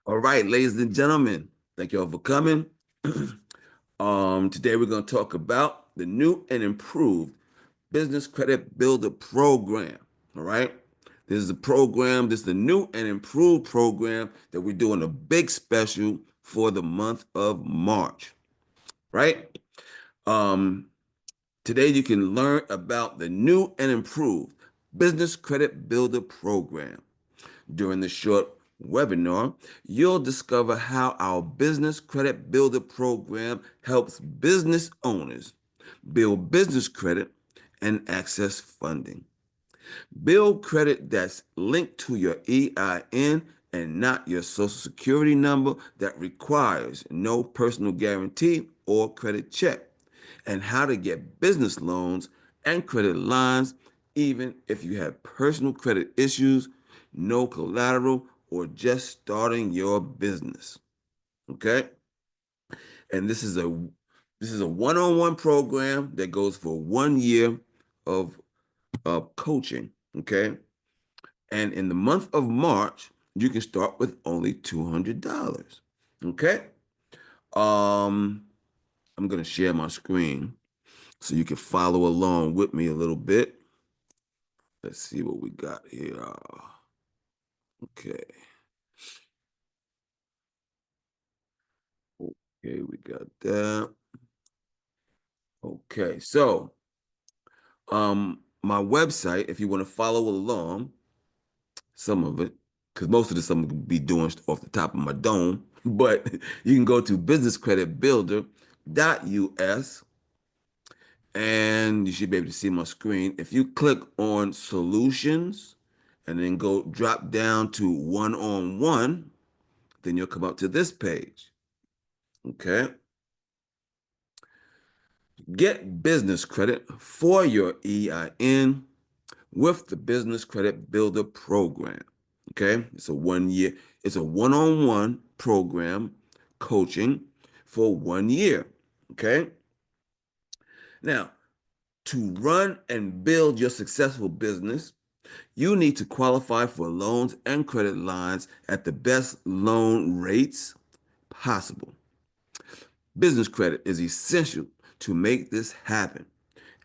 All right, ladies and gentlemen, thank you all for coming. Today we're going to talk about the new and improved Business Credit Builder program. All right, this is a program. This is a new and improved program that we're doing a big special for the month of March. Right. Um, Today you can learn about the new and improved Business Credit Builder program. During the short webinar, you'll discover how our Business Credit Builder program helps business owners build business credit and access funding. Build credit that's linked to your EIN and not your social security number that requires no personal guarantee or credit check, and how to get business loans and credit lines even if you have personal credit issues, no collateral, or just starting your business. Okay? And this is a one-on-one program that goes for 1 year of coaching. Okay? And in the month of March, you can start with only $200. Okay? Um, I'm gonna share my screen so you can follow along with me a little bit. Let's see what we got here. Okay. Okay, we got that. Okay, so my website, if you want to follow along, some of it, because most of this I'm gonna be doing off the top of my dome, but you can go to businesscreditbuilder.us and you should be able to see my screen. If you click on solutions and then go drop down to one-on-one, then you'll come up to this page. Okay. Get business credit for your EIN with the Business Credit Builder program. Okay. It's a 1 year, it's a one-on-one program coaching for 1 year. Okay. Now, to run and build your successful business, you need to qualify for loans and credit lines at the best loan rates possible. Business credit is essential to make this happen,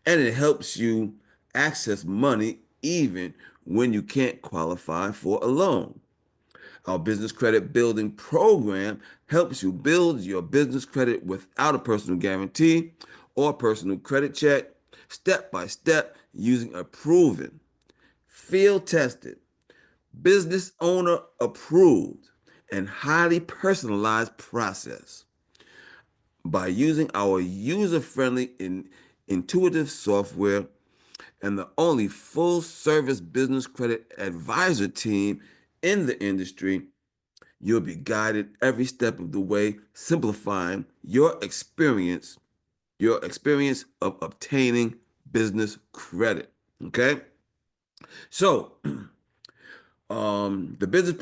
and it helps you access money even when you can't qualify for a loan. Our business credit building program helps you build your business credit without a personal guarantee or personal credit check, step by step, using a proven, field tested, business owner approved, and highly personalized process. By using our user friendly and intuitive software and the only full service business credit advisor team in the industry, you'll be guided every step of the way, simplifying your experience of obtaining business credit. Okay? So, the business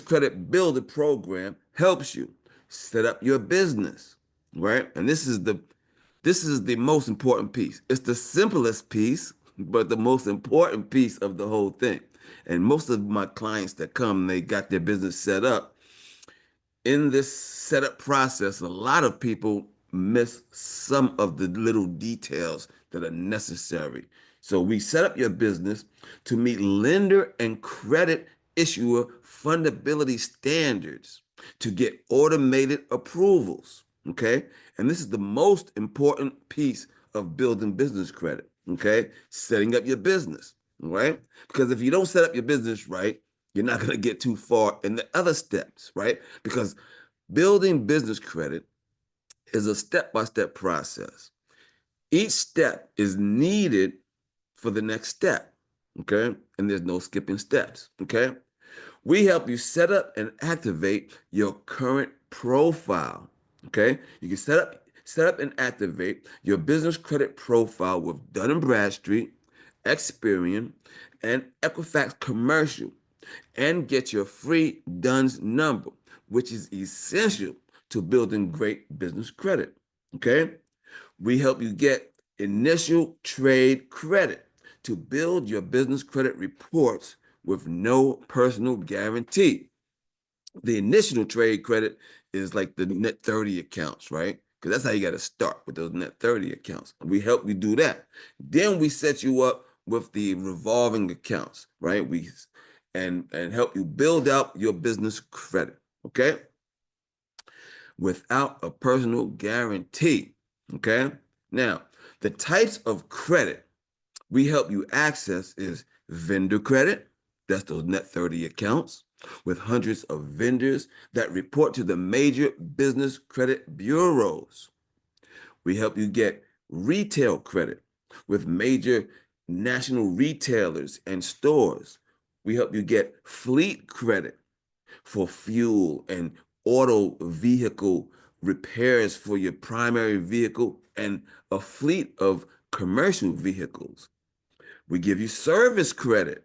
credit builder program helps you set up your business, right? And this is the most important piece. It's the simplest piece, but the most important piece of the whole thing. And most of my clients that come, they got their business set up. In this setup process, a lot of people miss some of the little details that are necessary. So we set up your business to meet lender and credit issuer fundability standards to get automated approvals. Okay. And this is the most important piece of building business credit. Okay. Setting up your business. Right. Because if you don't set up your business right, you're not going to get too far in the other steps, right? Because building business credit is a step by step process. Each step is needed for the next step, okay? And there's no skipping steps, okay? We help you set up and activate your current profile, okay? You can set up and activate your business credit profile with Dun& Bradstreet, Experian, and Equifax Commercial and get your free DUNS number, which is essential to building great business credit. Okay? We help you get initial trade credit to build your business credit reports with no personal guarantee. The initial trade credit is like the net 30 accounts, right? Because that's how you got to start with those net 30 accounts. We help you do that. Then we set you up with the revolving accounts, right? And help you build out your business credit, okay? Without a personal guarantee, okay? Now, the types of credit we help you access is vendor credit. That's those net 30 accounts with hundreds of vendors that report to the major business credit bureaus. We help you get retail credit with major national retailers and stores. We help you get fleet credit for fuel and auto vehicle repairs for your primary vehicle and a fleet of commercial vehicles. We give you service credit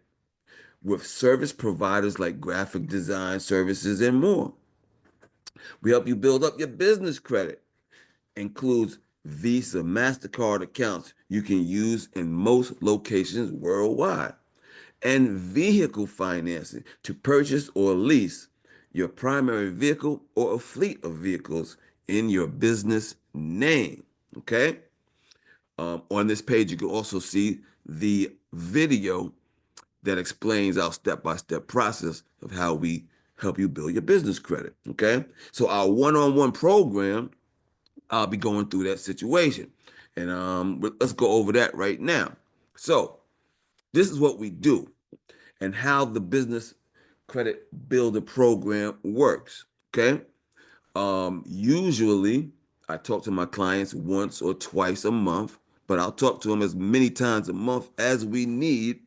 with service providers like graphic design services and more. We help you build up your business credit. Includes Visa, MasterCard accounts you can use in most locations worldwide, and vehicle financing to purchase or lease your primary vehicle or a fleet of vehicles in your business name. Okay. On this page, you can also see the video that explains our step-by-step process of how we help you build your business credit. Okay. So our one-on-one program, I'll be going through that situation. And let's go over that right now. So this is what we do and how the business credit builder program works. Okay. Usually I talk to my clients once or twice a month, but I'll talk to them as many times a month as we need,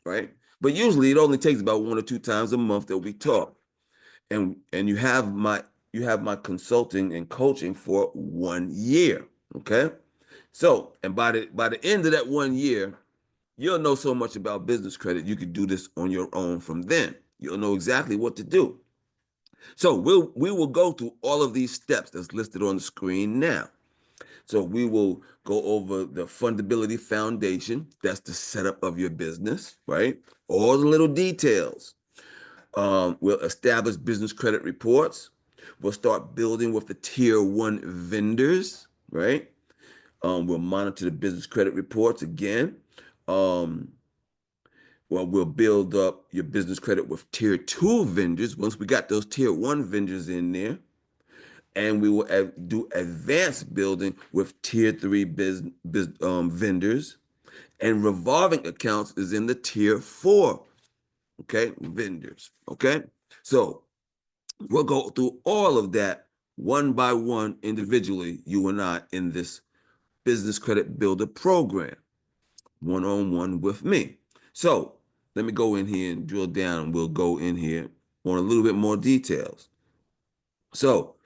right? But usually it only takes about one or two times a month that we talk. And you have my consulting and coaching for 1 year. Okay. So, and by the end of that 1 year, you'll know so much about business credit, you could do this on your own from then. You'll know exactly what to do. So we will go through all of these steps that's listed on the screen now. So we will go over the fundability foundation. That's the setup of your business, right? All the little details. We'll establish business credit reports. We'll start building with the tier one vendors, right? We'll monitor the business credit reports again. Um, well, we'll build up your business credit with tier two vendors once we got those tier one vendors in there. And we will do advanced building with tier three vendors. And revolving accounts is in the tier four, okay, vendors, okay? So we'll go through all of that one by one individually, you and I, in this business credit builder program, one-on-one with me. So let me go in here and drill down, and we'll go in here on a little bit more details. So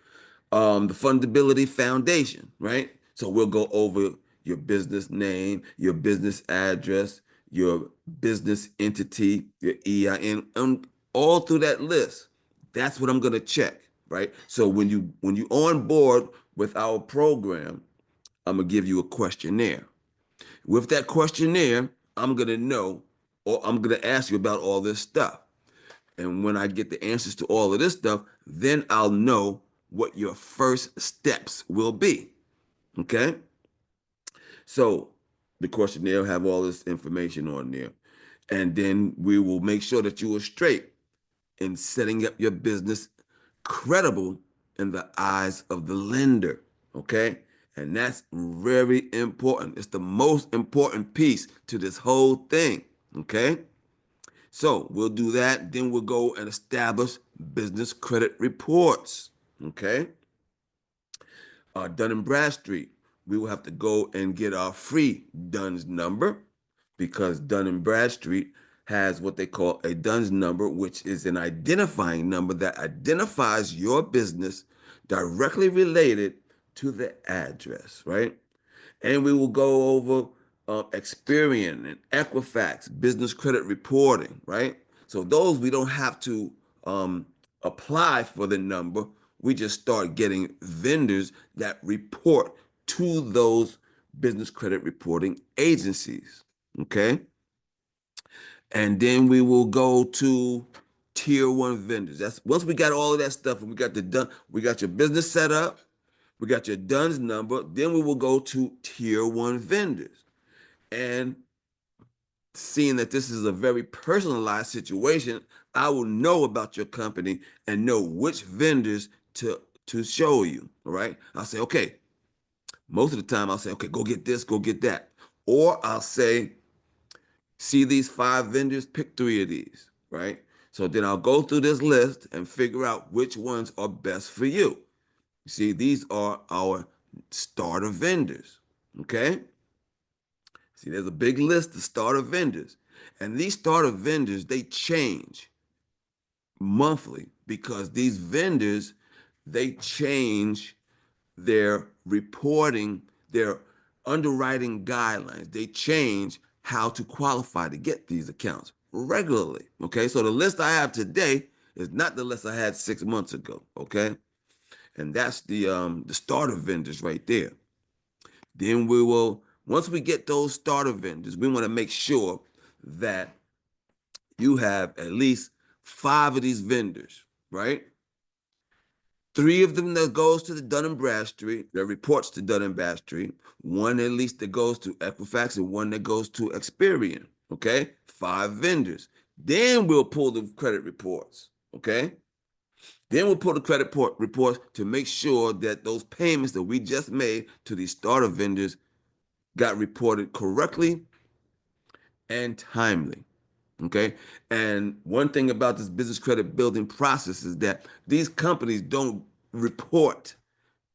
the fundability foundation, right? So we'll go over your business name, your business address, your business entity, your EIN, and all through that list. That's what I'm gonna check, right? So when you on board with our program, I'm gonna give you a questionnaire. With that questionnaire, I'm gonna know, or I'm gonna ask you about all this stuff. And when I get the answers to all of this stuff, then I'll know what your first steps will be. Okay? So the questionnaire will have all this information on there. And then we will make sure that you are straight in setting up your business credible in the eyes of the lender. Okay? And that's very important. It's the most important piece to this whole thing. Okay? So we'll do that. Then we'll go and establish business credit reports. Okay. Dun and Bradstreet, we will have to go and get our free DUNS number because Dun and Bradstreet has what they call a DUNS number, which is an identifying number that identifies your business directly related to the address, right? And we will go over Experian and Equifax business credit reporting, right? So those we don't have to apply for the number. We just start getting vendors that report to those business credit reporting agencies, okay? And then we will go to tier one vendors. That's once we got all of that stuff and we got your business set up, we got your DUNS number, then we will go to tier one vendors. And seeing that this is a very personalized situation, I will know about your company and know which vendors to show you. All right. I'll say, okay, most of the time I'll say, okay, go get this, go get that. Or I'll say, see these 5 vendors, pick 3 of these, right? So then I'll go through this list and figure out which ones are best for you. See, these are our starter vendors. Okay. See, there's a big list of starter vendors. And these starter vendors, they change monthly because these vendors, they change their reporting, their underwriting guidelines. They change how to qualify to get these accounts regularly. Okay. So the list I have today is not the list I had 6 months ago. Okay. And that's the starter vendors right there. Then we will, once we get those starter vendors, we want to make sure that you have at least 5 of these vendors, right? 3 of them that goes to the Dun and Bradstreet, that reports to Dun and Bradstreet. 1 at least that goes to Equifax, and 1 that goes to Experian. Okay, 5 vendors. Then we'll pull the credit reports. Okay, then we'll pull the credit reports to make sure that those payments that we just made to these starter vendors got reported correctly and timely. Okay. And one thing about this business credit building process is that these companies don't report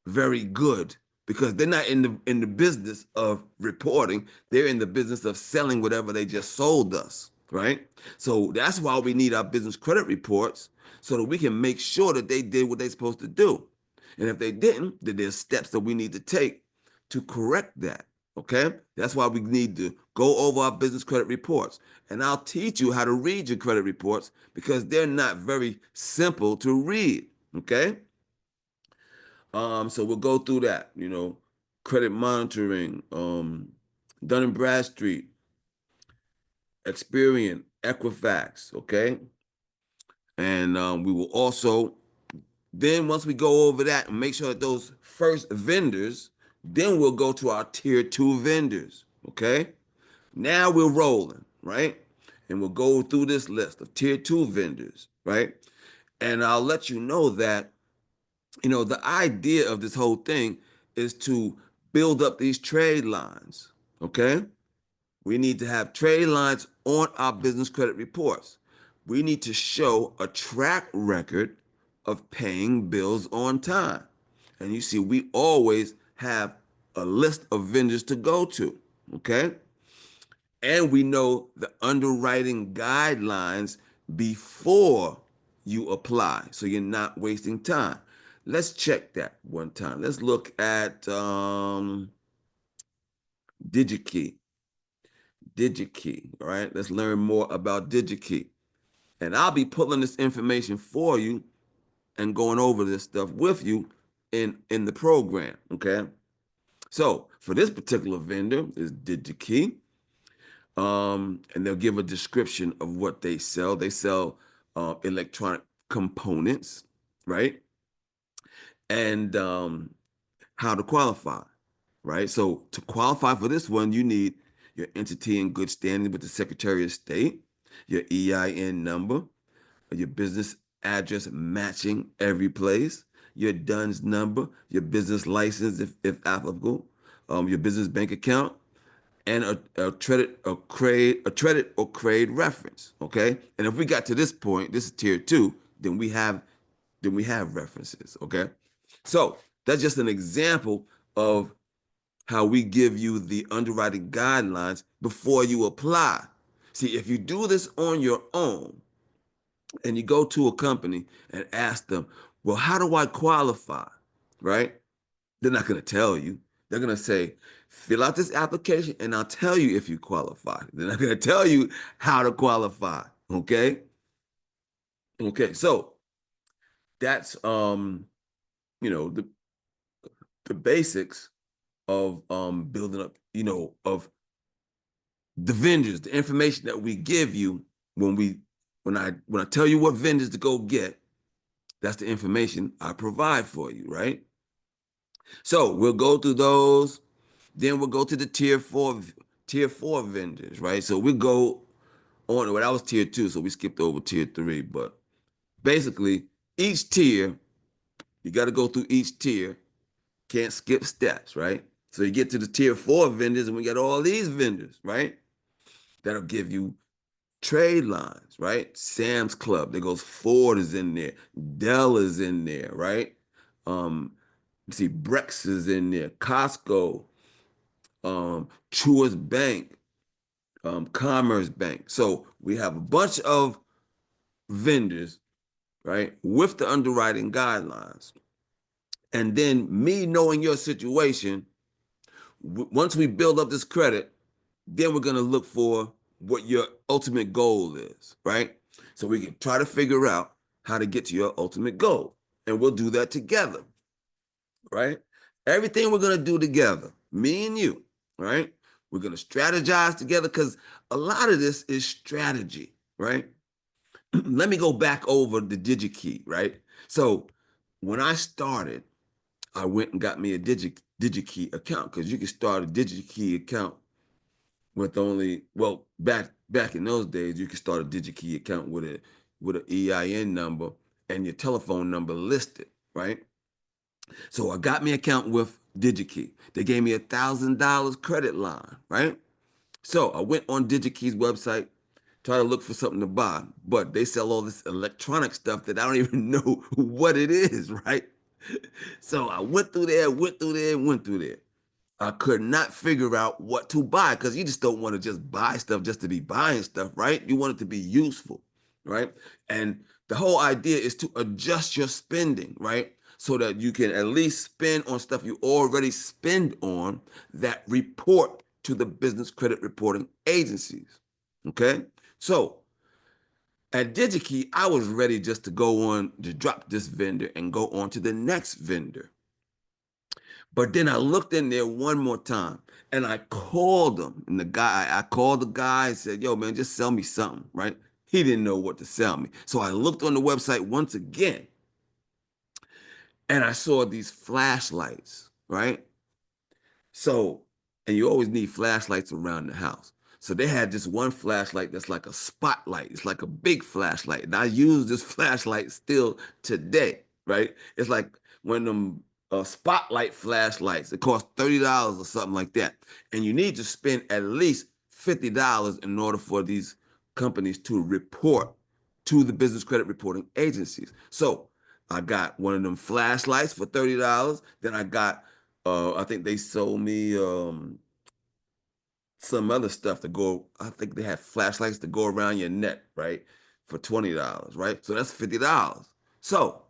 very good because they're not in the business of reporting. They're in the business of selling whatever they just sold us, right? So that's why we need our business credit reports so that we can make sure that they did what they're supposed to do. And if they didn't, then there's steps that we need to take to correct that. Okay? That's why we need to go over our business credit reports. And I'll teach you how to read your credit reports because they're not very simple to read. Okay? So we'll go through that, credit monitoring, Dun and Bradstreet, Experian, Equifax, okay? And we will also, then once we go over that and make sure that those first vendors, then we'll go to our tier 2 vendors, okay? Now we're rolling, right? And we'll go through this list of tier 2 vendors, right? And I'll let you know that the idea of this whole thing is to build up these trade lines, okay? We need to have trade lines on our business credit reports. We need to show a track record of paying bills on time. And you see, we always have a list of vendors to go to, okay? And we know the underwriting guidelines before you apply, so you're not wasting time. Let's check that one time. Let's look at DigiKey. DigiKey, all right? Let's learn more about DigiKey. And I'll be pulling this information for you and going over this stuff with you in the program, okay? So for this particular vendor is DigiKey. And they'll give a description of what they sell. They sell electronic components, right? And how to qualify, right? So to qualify for this one, you need your entity in good standing with the Secretary of State, your EIN number, your business address matching every place, your DUNS number, your business license if applicable, your business bank account, and a credit or grade reference. Okay, and if we got to this point, this is tier 2, then we have references. Okay, so that's just an example of how we give you the underwriting guidelines before you apply. See, if you do this on your own and you go to a company and ask them, well, how do I qualify? Right? They're not going to tell you. They're going to say, fill out this application and I'll tell you if you qualify. They're not going to tell you how to qualify. Okay. Okay. So that's, the basics of building up, of the vendors, the information that we give you when we when I tell you what vendors to go get, that's the information I provide for you, right? So we'll go through those. Then we'll go to the tier 4 vendors, right? So we go on. Well, that was tier 2, so we skipped over tier 3. But basically, each tier, you got to go through each tier. Can't skip steps, right? So you get to the tier 4 vendors, and we got all these vendors, right? That'll give you trade lines, right? Sam's Club, there goes Ford is in there, Dell is in there, right? See, Brex is in there, Costco, Truist Bank, Commerce Bank. So we have a bunch of vendors, right, with the underwriting guidelines. And then me knowing your situation, once we build up this credit, then we're going to look for what your ultimate goal is, right? So we can try to figure out how to get to your ultimate goal. And we'll do that together, right? Everything we're going to do together, me and you, right? We're going to strategize together because a lot of this is strategy, right? Let me go back over the DigiKey, right? So when I started, I went and got me a DigiKey account because you can start a DigiKey account with only, well, back in those days, you could start a DigiKey account with an EIN number and your telephone number listed, right? So I got me an account with DigiKey. They gave me $1,000 credit line, right? So I went on DigiKey's website, try to look for something to buy, but they sell all this electronic stuff that I don't even know what it is, right? So I went through there, went through there, went through there. I could not figure out what to buy because you just don't want to just buy stuff just to be buying stuff, right? You want it to be useful, right? And the whole idea is to adjust your spending, right? So that you can at least spend on stuff you already spend on that report to the business credit reporting agencies. Okay? So at DigiKey, I was ready just to go on to drop this vendor and go on to the next vendor. But then I looked in there one more time and I called him. And I called the guy and said, yo, man, just sell me something, right? He didn't know what to sell me. So I looked on the website once again and I saw these flashlights, right? So, and you always need flashlights around the house. So they had this one flashlight that's like a spotlight. It's like a big flashlight. And I use this flashlight still today, right? It's like one of them spotlight flashlights. It costs $30 or something like that. And you need to spend at least $50 in order for these companies to report to the business credit reporting agencies. So I got one of them flashlights for $30. Then I got I think they sold me some other stuff to go. I think they had flashlights to go around your neck, right? For $20, right? So that's $50. So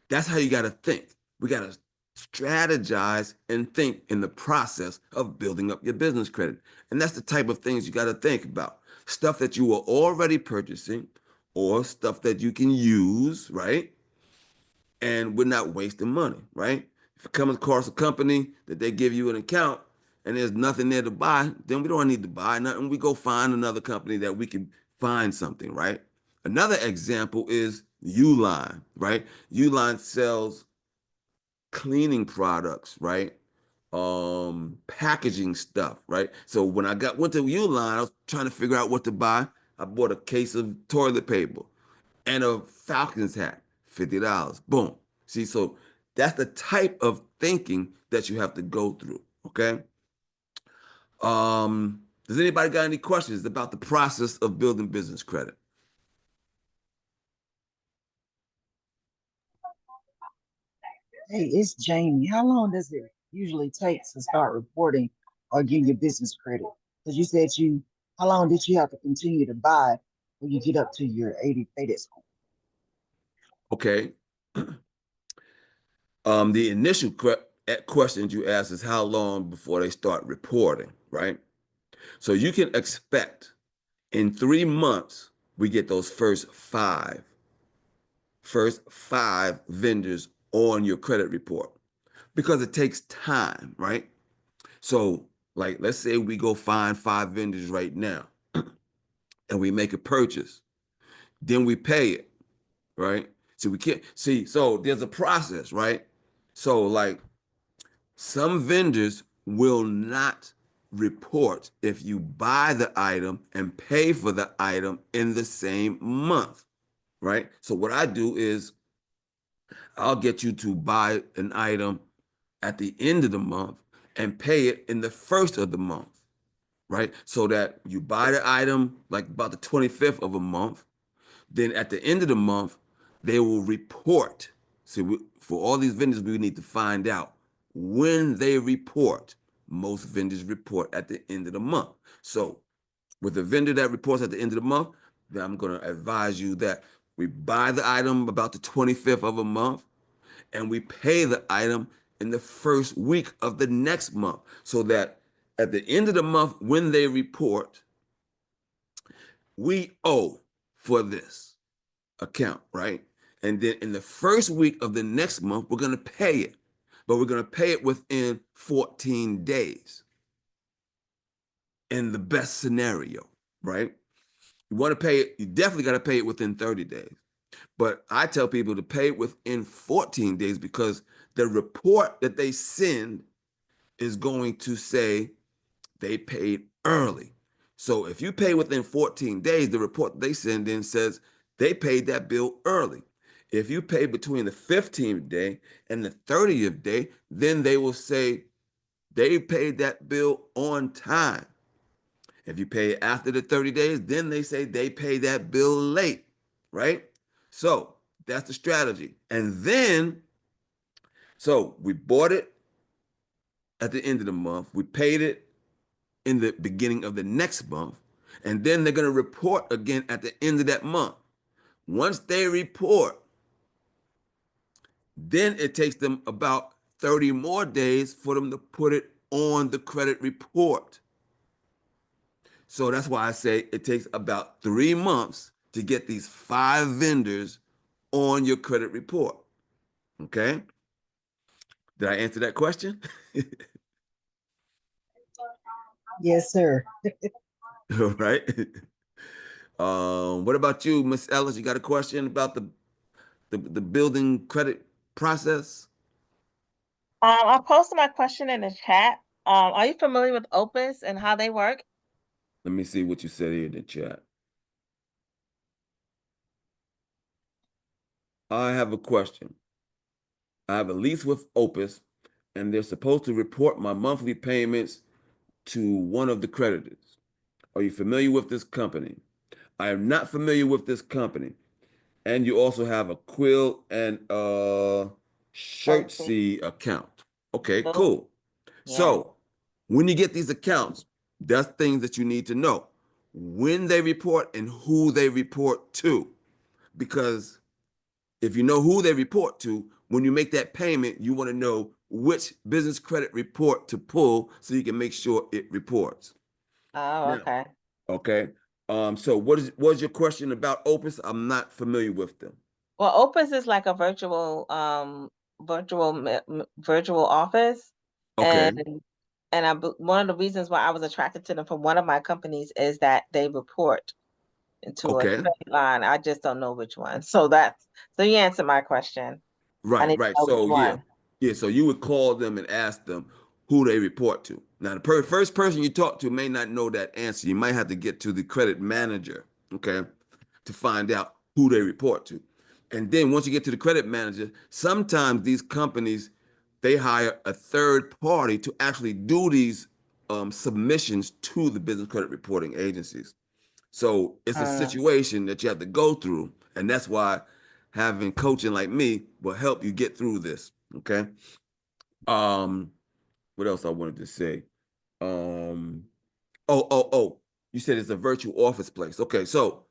that's how you got to think. We got to strategize and think in the process of building up your business credit. And that's the type of things you got to think about. Stuff that you were already purchasing or stuff that you can use, right? And we're not wasting money, right? If it comes across a company that they give you an account and there's nothing there to buy, then we don't need to buy nothing. We go find another company that we can find something, right? Another example is Uline, right? Uline sells cleaning products, right? Packaging stuff, right? So when I went to Uline, I was trying to figure out what to buy. I bought a case of toilet paper and a Falcons hat, $50. Boom. See, so that's the type of thinking that you have to go through. Okay. Does anybody got any questions about the process of building business credit? Hey, it's Jamie. How long does it usually take to start reporting or getting your business credit? Because you said how long did you have to continue to buy when you get up to your 80 credit score? Okay. The initial questions you ask is how long before they start reporting, right? So you can expect in 3 months, we get those first five vendors on your credit report because it takes time, right? So, like, let's say we go find 5 vendors right now and we make a purchase. then we pay it, right? So we can't see, so there's a process, right? So like some vendors will not report if you buy the item and pay for the item in the same month, right? So what I do is I'll get you to buy an item at the end of the month and pay it in the first of the month, right? So that you buy the item like about the 25th of a month. Then at the end of the month, they will report. See, for all these vendors, we need to find out when they report. Most vendors report at the end of the month. So with a vendor that reports at the end of the month, then I'm going to advise you that we buy the item about the 25th of a month and we pay the item in the first week of the next month so that at the end of the month, when they report, we owe for this account, right? And then in the first week of the next month, we're going to pay it, but we're going to pay it within 14 days in the best scenario, right? You want to pay it, you definitely got to pay it within 30 days. But I tell people to pay it within 14 days because the report that they send is going to say they paid early. So if you pay within 14 days, the report they send in says they paid that bill early. If you pay between the 15th day and the 30th day, then they will say they paid that bill on time. If you pay after the 30 days, then they say they paid that bill late, right? So that's the strategy. And then, so we bought it at the end of the month, we paid it in the beginning of the next month, and then they're going to report again at the end of that month. Once they report, then it takes them about 30 more days for them to put it on the credit report. So that's why I say it takes about 3 months to get these 5 vendors on your credit report. Okay? Did I answer that question? Yes, sir. All right. What about you, Miss Ellis? You got a question about the building credit process? I posted my question in the chat. Are you familiar with Opus and how they work? Let me see what you said here in the chat. I have a question. I have a lease with Opus, and they're supposed to report my monthly payments to one of the creditors. Are you familiar with this company? I am not familiar with this company. And you also have a Quill and a Church. Shirtsea account. Okay, Those, cool. yeah. So when you get these accounts, that's things that you need to know. When they report and who they report to. Because if you know who they report to, when you make that payment, you want to know which business credit report to pull so you can make sure it reports. Oh, Now, okay. okay. So what is your question about Opus? I'm not familiar with them. Well, Opus is like a virtual office, Okay. and one of the reasons why I was attracted to them from one of my companies is that they report into a Okay. credit line. I just don't know which one. So you answered my question. I Right, need to right. know which So yeah, one. yeah. So you would call them and ask them who they report to. Now, the first person you talk to may not know that answer. You might have to get to the credit manager, okay, to find out who they report to. And then once you get to the credit manager, sometimes these companies they hire a third party to actually do these submissions to the business credit reporting agencies. So it's a Mm. situation that you have to go through, and that's why having coaching like me will help you get through this. Okay. Um, what else I wanted to say? Um, oh, you said it's a virtual office place. Okay, so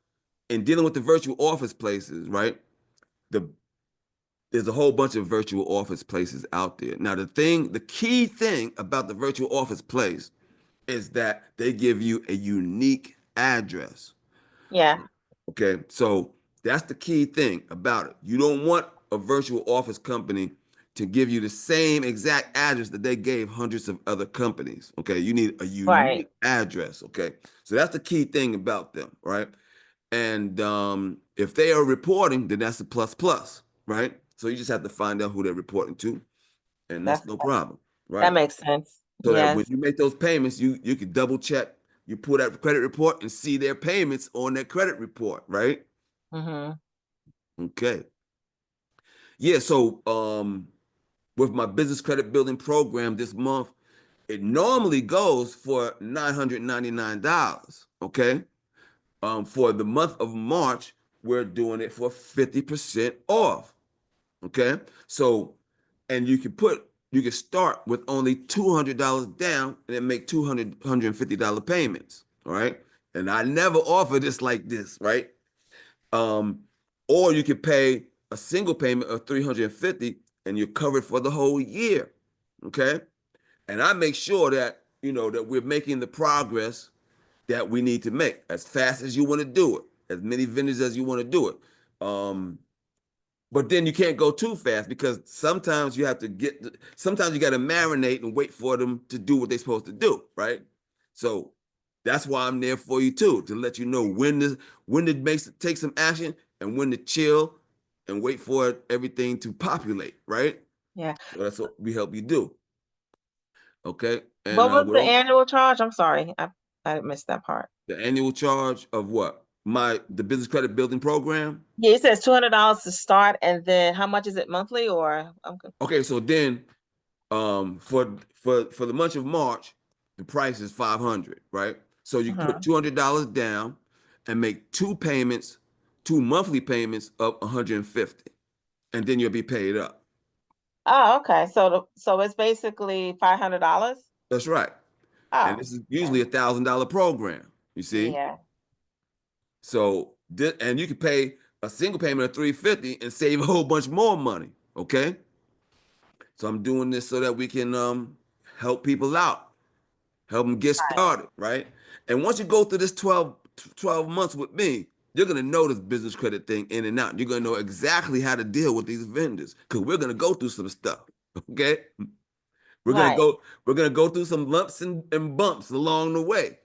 in dealing with the virtual office places, right? The There's a whole bunch of virtual office places out there. Now, the key thing about the virtual office place is that they give you a unique address. Yeah. Okay, so that's the key thing about it. You don't want a virtual office company to give you the same exact address that they gave hundreds of other companies. Okay, you need a Right. unique address. Okay, so that's the key thing about them, right? And if they are reporting, then that's a plus plus, right? So you just have to find out who they're reporting to, and that's That's no problem, that right? makes sense. So that when Yes. you make those payments, you can double check, you pull that credit report and see their payments on their credit report, right? Mm-hmm. Okay. Yeah, so with my business credit building program this month, it normally goes for $999, okay? For the month of March, we're doing it for 50% off. Okay. So, and you can start with only $200 down and then make $250 payments. All right. And I never offer this like this, right? Um, or you can pay a single payment of 350 and you're covered for the whole year. Okay. And I make sure that, that we're making the progress that we need to make as fast as you want to do it, as many vendors as you want to do it. But then you can't go too fast because sometimes you have to sometimes you got to marinate and wait for them to do what they're supposed to do, right? So that's why I'm there for you too, to let you know when to take some action and when to chill and wait for everything to populate, right? Yeah. So that's what we help you do. Okay. And What was we're the all annual charge? I'm sorry. I missed that part. the annual charge of what? The business credit building program. Yeah, it says $200 to start, and then how much is it monthly or Okay, so then for the month of March, the price is 500, right? So you put Mhm. $200 down and make two monthly payments of 150, and then you'll be paid up. Oh, okay. So it's basically $500. That's right. And Oh, this is okay. usually $1,000 program. You see, Yeah. and you can pay a single payment of 350 and save a whole bunch more money. Okay, so I'm doing this so that we can help people out, help them get Right. started, right? And once you go through this 12 months with me, you're going to know this business credit thing in and out. You're going to know exactly how to deal with these vendors because we're going to go through some stuff, okay? Right. We're going to go through some lumps and bumps along the way.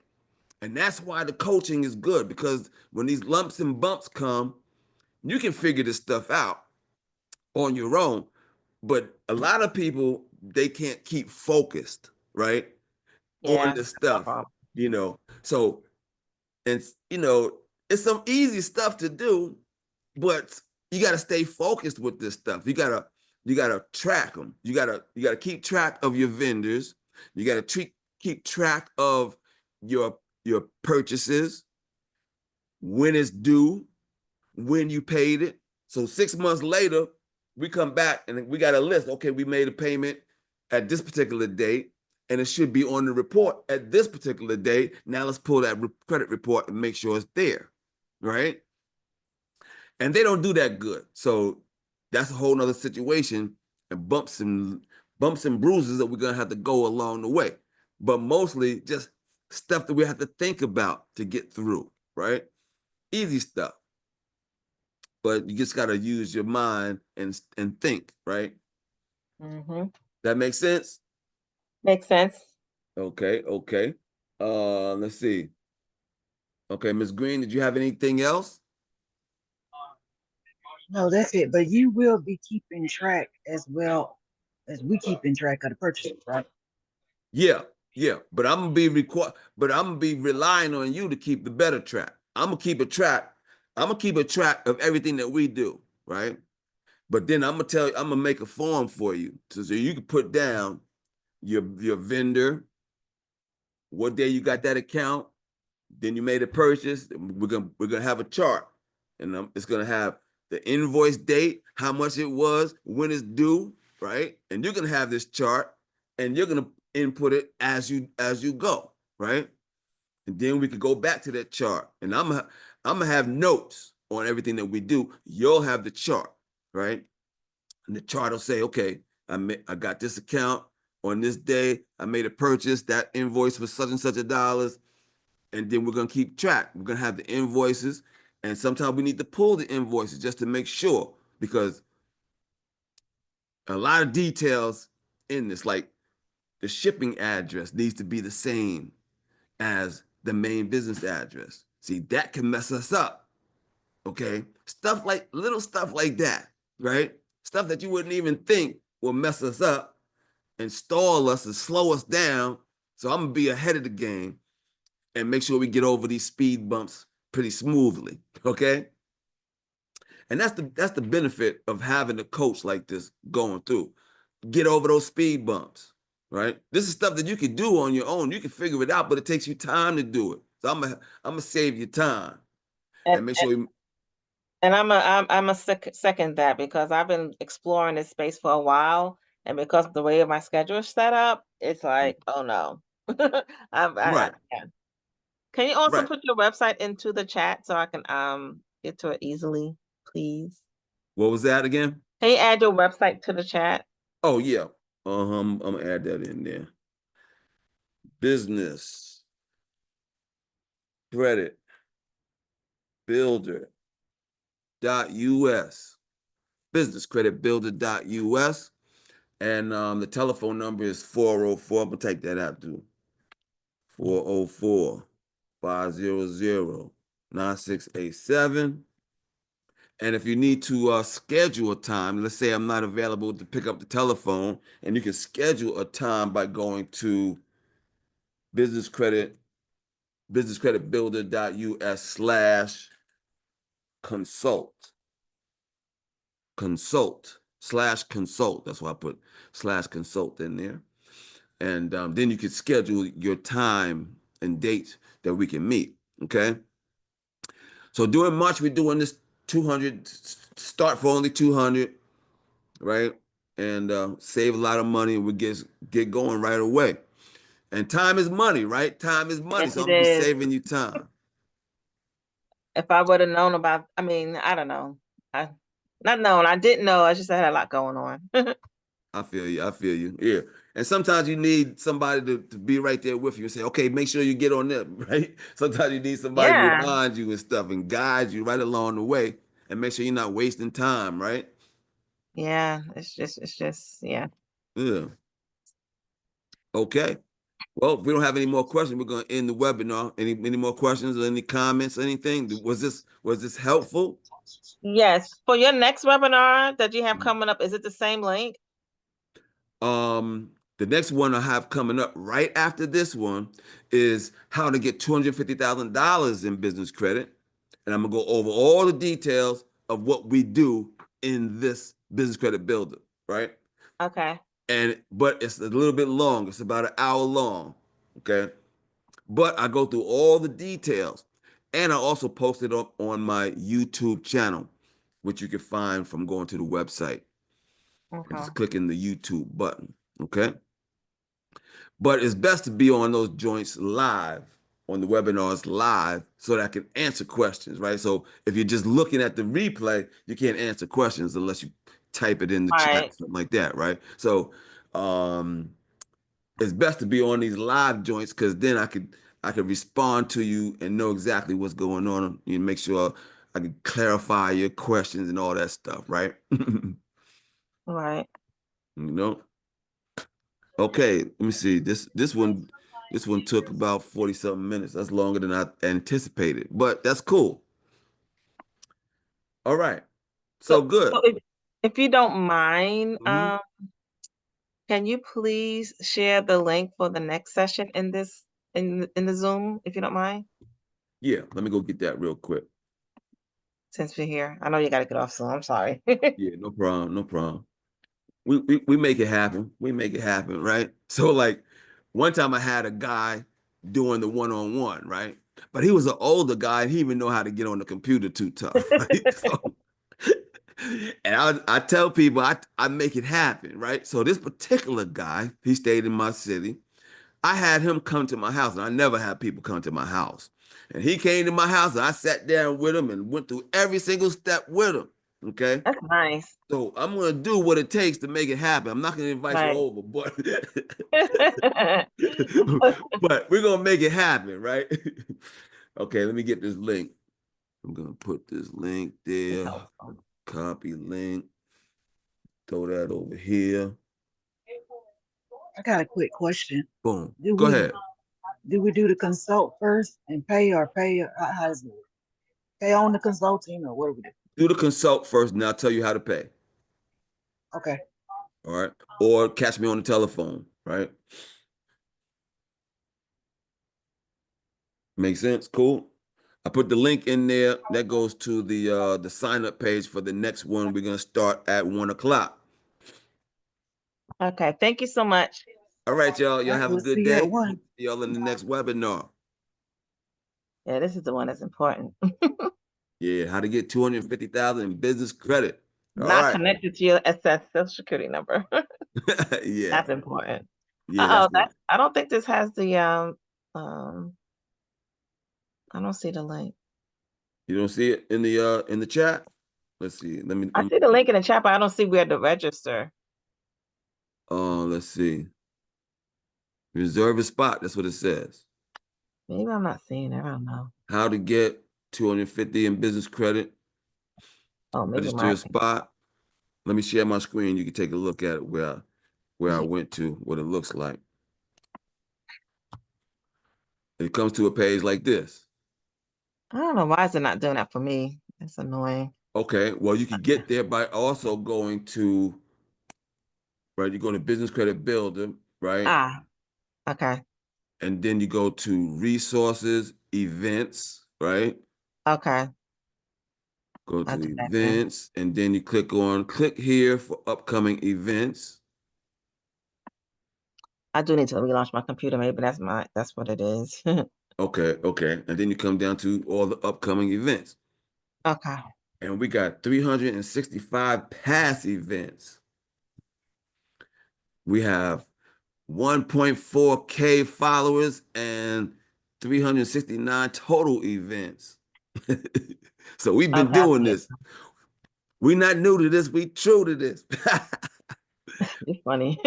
And that's why the coaching is good because when these lumps and bumps come, you can figure this stuff out on your own. But a lot of people, they can't keep focused, right? On Yeah. this That's my stuff, problem. So, and it's some easy stuff to do, but you got to stay focused with this stuff. You gotta track them. You gotta keep track of your vendors. You gotta keep track of your your purchases, when it's due, when you paid it. So 6 months later, we come back and we got a list. Okay, we made a payment at this particular date, and it should be on the report at this particular date. Now let's pull that credit report and make sure it's there, right? And they don't do that good. So that's a whole nother situation and bumps and bruises that we're gonna have to go along the way. But mostly just stuff that we have to think about to get through, right? Easy stuff, but you just got to use your mind and think, right? Mm-hmm. That makes sense. Makes sense. Okay, okay. Let's see. Okay, Miss Green, did you have anything else? No, that's it. But you will be keeping track as well as we keeping track of the purchases, right? Yeah, yeah. But I'm gonna be relying on you to keep the better track. I'm gonna keep a track. I'm gonna keep a track of everything that we do, right? But then I'm gonna make a form for you so you can put down your vendor, what day you got that account, then you made a purchase. We're gonna have a chart, and it's gonna have the invoice date, how much it was, when it's due, right? And you're gonna have this chart, and you're gonna input it as you go, right? And then we could go back to that chart, and I'm gonna have notes on everything that we do. You'll have the chart, right? And the chart will say, okay, I got this account on this day. I made a purchase. That invoice was such and such a dollars, and then we're gonna keep track. We're gonna have the invoices, and sometimes we need to pull the invoices just to make sure because a lot of details in this, like the shipping address needs to be the same as the main business address. See, that can mess us up. Okay, little stuff like that, right? Stuff that you wouldn't even think will mess us up and stall us and slow us down. So I'm gonna be ahead of the game and make sure we get over these speed bumps pretty smoothly. Okay. And that's the benefit of having a coach like this going through. Get over those speed bumps, right? This is stuff that you can do on your own. You can figure it out, but it takes you time to do it. So I'm gonna save you time And and make sure you. and I'm a second that, because I've been exploring this space for a while, and because of the way my schedule is set up, it's like, oh no. Right, Yeah. Can you also right. put your website into the chat so I can get to it easily, please? What was that again? Can you add your website to the chat? Oh yeah. I'm gonna add that in there. Business credit builder .us. Business credit builder.us. And the telephone number is 404. I'm gonna take that out too. 404-500-9687. And if you need to schedule a time, let's say I'm not available to pick up the telephone, and you can schedule a time by going to business credit builder.us/consult. Consult/consult. That's why I put /consult in there. And then you can schedule your time and date that we can meet. Okay. So during March, we're doing this 200, start for only 200, right? And save a lot of money, and we get going right away. And time is money, right? Time is money. Yes, So I'm it gonna be is. saving you time. If I would have known about, I mean, I don't know. I not known. I didn't know. I just had a lot going on. I feel you. I feel you. Yeah. And sometimes you need somebody to be right there with you and say, okay, make sure you get on them, right? Sometimes you need somebody to Yeah. remind you and stuff and guide you right along the way and make sure you're not wasting time, right? Yeah. It's just, yeah. Yeah. Okay. Well, if we don't have any more questions, we're going to end the webinar. Any more questions or any comments, anything? Was this helpful? Yes. For your next webinar that you have coming up, is it the same link? The next one I have coming up right after this one is how to get $250,000 in business credit. And I'm gonna go over all the details of what we do in this business credit builder, right? Okay. But it's a little bit long. It's about an hour long. Okay. But I go through all the details. And I also post it up on my YouTube channel, which you can find from going to the website and Okay. just clicking the YouTube button. Okay. But it's best to be on those joints live, on the webinars live, so that I can answer questions, right? So if you're just looking at the replay, you can't answer questions unless you type it in the All chat, right. something like that, right? So it's best to be on these live joints because then I could respond to you and know exactly what's going on. You make sure I can clarify your questions and all that stuff, right? you All right. know? Okay, let me see. This one took about 40 something minutes. That's longer than I anticipated, but that's cool. All right. So So good. if you don't mind, Hmm. can you please share the link for the next session in this in the Zoom, if you don't mind, Yeah, let me go get that real quick. since we're here? I know you got to get off soon. I'm sorry. Yeah, no problem, no problem. We make it happen. We make it happen, right? So like one time I had a guy doing the one-on-one, right? But he was an older guy and he didn't even know how to get on the computer too tough, right? So and I tell people I make it happen, right? So this particular guy, he stayed in my city. I had him come to my house, and I never had people come to my house. And he came to my house, and I sat down with him and went through every single step with him. Okay. That's nice. So I'm gonna do what it takes to make it happen. I'm not gonna invite you Right. over, but but we're gonna make it happen, right? Okay, let me get this link. I'm gonna put this link It's there. helpful. Copy link. Throw that over here. I got a quick question. Boom. Do Go we ahead. do we do the consult first and pay or pay? How does it work? Pay on the consulting or what do we do? Do the consult first, and I'll tell you how to pay. Okay. All right. Or catch me on the telephone, right? Make sense? Cool. I put the link in there. That goes to the sign up page for the next one. We're gonna start at 1 o'clock. Okay. Thank you so much. All right, y'all. Y'all All right, have a we'll good see you at day. 1. See y'all in the next webinar. Yeah, this is the one that's important. Yeah, how to get 250,000 in business credit. All Not right. connected to your SS Social Security number. Yeah. That's important. Yeah, that's the I don't think this has the um I don't see the link. you don't see it in the chat? Let's see. I see the link in the chat, but I don't see where to register. Let's see. Reserve a spot. That's what it says. Maybe I'm not seeing it. I don't know. How to get 250 in business credit. Oh, maybe Register my a spot. Let me share my screen. You can take a look at it where I went to, what it looks like. It comes to a page like this. I don't know why is it not doing that for me. It's annoying. Okay, well, you can get there by also going to, right, you go to Business Credit Builder, right? Ah, okay. And then you go to Resources, Events, right? Okay. Go I'll to do that then. Events, and then you click here for upcoming events. I do need to relaunch my computer. Maybe that's what it is. Okay. And then you come down to all the upcoming events. Okay. And we got 365 past events. We have 1.4K followers and 369 total events. So we've been Okay. doing this. We're not new to this. We true to this. You're funny.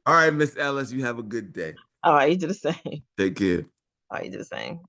All right, Miss Ellis, you have a good day. All right, you do the same. Take care. All right, you do the same.